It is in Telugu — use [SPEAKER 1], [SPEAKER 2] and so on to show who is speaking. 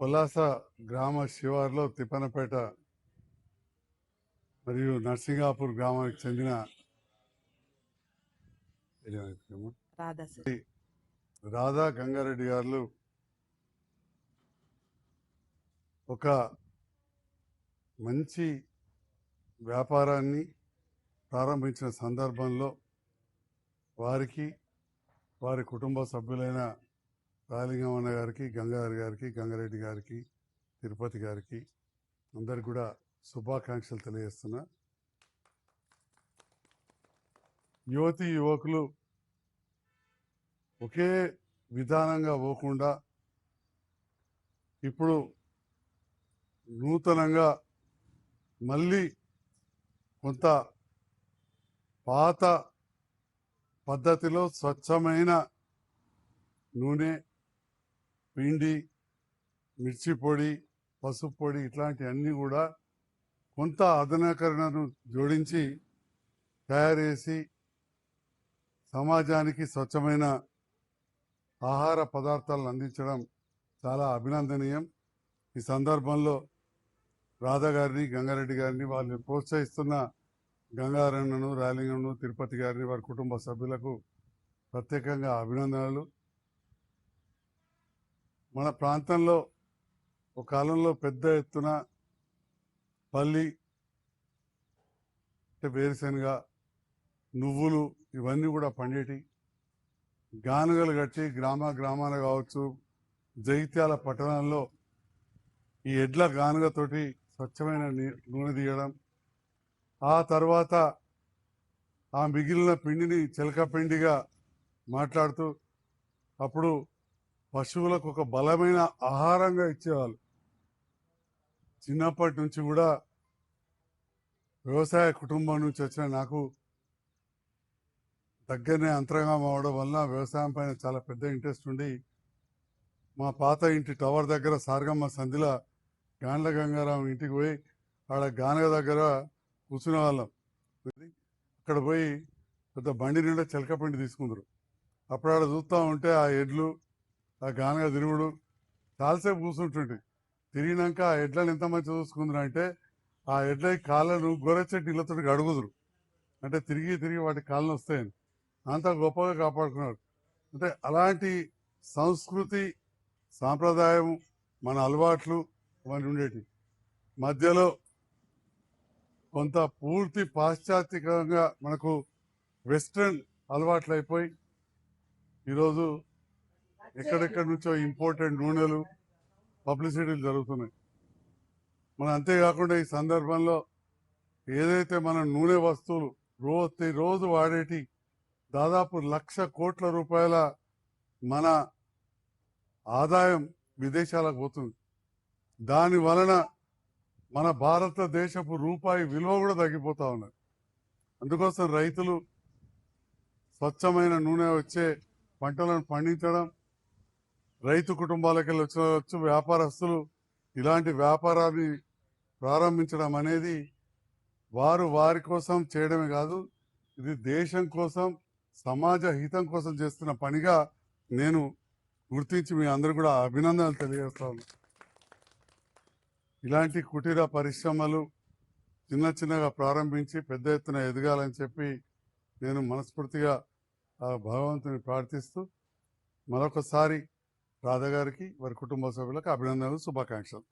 [SPEAKER 1] పొలాస గ్రామ శివార్లో తిప్పనపేట మరియు నర్సింగాపూర్ గ్రామానికి చెందిన రాధా గంగారెడ్డి గారు ఒక మంచి వ్యాపారాన్ని ప్రారంభించిన సందర్భంలో వారికి వారి కుటుంబ సభ్యులైన రాలింగమన్న గారికి, గంగాధర్ గారికి, గంగారెడ్డి గారికి, తిరుపతి గారికి అందరికి కూడా శుభాకాంక్షలు తెలియజేస్తున్నా. యువతి యువకులు ఒకే విధానంగా పోకుండా ఇప్పుడు నూతనంగా మళ్ళీ కొంత పాత పద్ధతిలో స్వచ్ఛమైన నూనె, పిండి, మిర్చి పొడి, పసుపు పొడి ఇట్లాంటివన్నీ కూడా కొంత ఆధునీకరణను జోడించి తయారు చేసి సమాజానికి స్వచ్ఛమైన ఆహార పదార్థాలను అందించడం చాలా అభినందనీయం. ఈ సందర్భంలో రాధా గారిని, గంగారెడ్డి గారిని, వాళ్ళు ప్రోత్సహిస్తున్న గంగారన్నను, రాలింగంను, తిరుపతి గారిని, వారి కుటుంబ సభ్యులకు ప్రత్యేకంగా అభినందనలు. మన ప్రాంతంలో ఒక కాలంలో పెద్ద ఎత్తున పల్లి, వేరుశనగ, నువ్వులు ఇవన్నీ కూడా పండేటి. గానుగలు కట్టి గ్రామాన కావచ్చు, జగిత్యాల పట్టణంలో ఈ ఎడ్ల గానుగతోటి స్వచ్ఛమైన నూనె తీయడం, ఆ తర్వాత ఆ మిగిలిన పిండిని చిలక పిండిగా మాట్లాడుతూ అప్పుడు పశువులకు ఒక బలమైన ఆహారంగా ఇచ్చేవాళ్ళు. చిన్నప్పటి నుంచి కూడా వ్యవసాయ కుటుంబం నుంచి వచ్చిన నాకు దగ్గరనే అంతరంగం అవడం వల్ల వ్యవసాయం పైన చాలా పెద్ద ఇంట్రెస్ట్ ఉండి మా పాత ఇంటి టవర్ దగ్గర సారగమ్మ సంధిలో గాండ్ల గంగారాం ఇంటికి పోయి ఆడ గానగ దగ్గర కూర్చునే వాళ్ళం. అక్కడ పోయి పెద్ద బండి నిండా చిలకపిండి తీసుకుందరు. అప్పుడు ఆడ చూస్తూ ఉంటే ఆ ఎడ్లు ఆ గానగ తిరుగుడు చాలాసేపు కూర్చుంటుంటే తిరిగినాక ఆ ఎడ్లను ఎంత మంచి చూసుకుందరు అంటే ఆ ఎడ్ల కాళ్ళను గొర్రెచెట్టు ఇళ్ళతో అడుగుదురు, అంటే తిరిగి తిరిగి వాటి కాళ్ళను వస్తాయని అంత గొప్పగా కాపాడుకున్నారు. అంటే అలాంటి సంస్కృతి, సాంప్రదాయం, మన అలవాట్లు అవన్నీ ఉండేటి. మధ్యలో కొంత పూర్తి పాశ్చాత్యకంగా మనకు వెస్ట్రన్ అలవాట్లు అయిపోయి ఈరోజు ఎక్కడెక్కడి నుంచో ఇంపోర్టెడ్ నూనెలు, పబ్లిసిటీలు జరుగుతున్నాయి. మనం అంతేకాకుండా ఈ సందర్భంలో ఏదైతే మన నూనె వస్తువులు రోజు వాడేటి దాదాపు 1,00,000 కోట్ల రూపాయల మన ఆదాయం విదేశాలకు పోతుంది. దాని వలన మన భారతదేశపు రూపాయి విలువ కూడా తగ్గిపోతా ఉన్నది. అందుకోసం రైతులు స్వచ్ఛమైన నూనె వచ్చే పంటలను పండించడం, రైతు కుటుంబాలకి వచ్చి వ్యాపారస్తులు ఇలాంటి వ్యాపారాన్ని ప్రారంభించడం అనేది వారి కోసం చేయడమే కాదు, ఇది దేశం కోసం, సమాజ హితం కోసం చేస్తున్న పనిగా నేను గుర్తించి మీ అందరూ కూడా అభినందనలు తెలియజేస్తాను. ఇలాంటి కుటీర పరిశ్రమలు చిన్నగా ప్రారంభించి పెద్ద ఎత్తున ఎదగాలని చెప్పి నేను మనస్ఫూర్తిగా భగవంతుని ప్రార్థిస్తూ మరొకసారి రాధా గారికి, వారి కుటుంబ సభ్యులకు అభినందనలు, శుభాకాంక్షలు.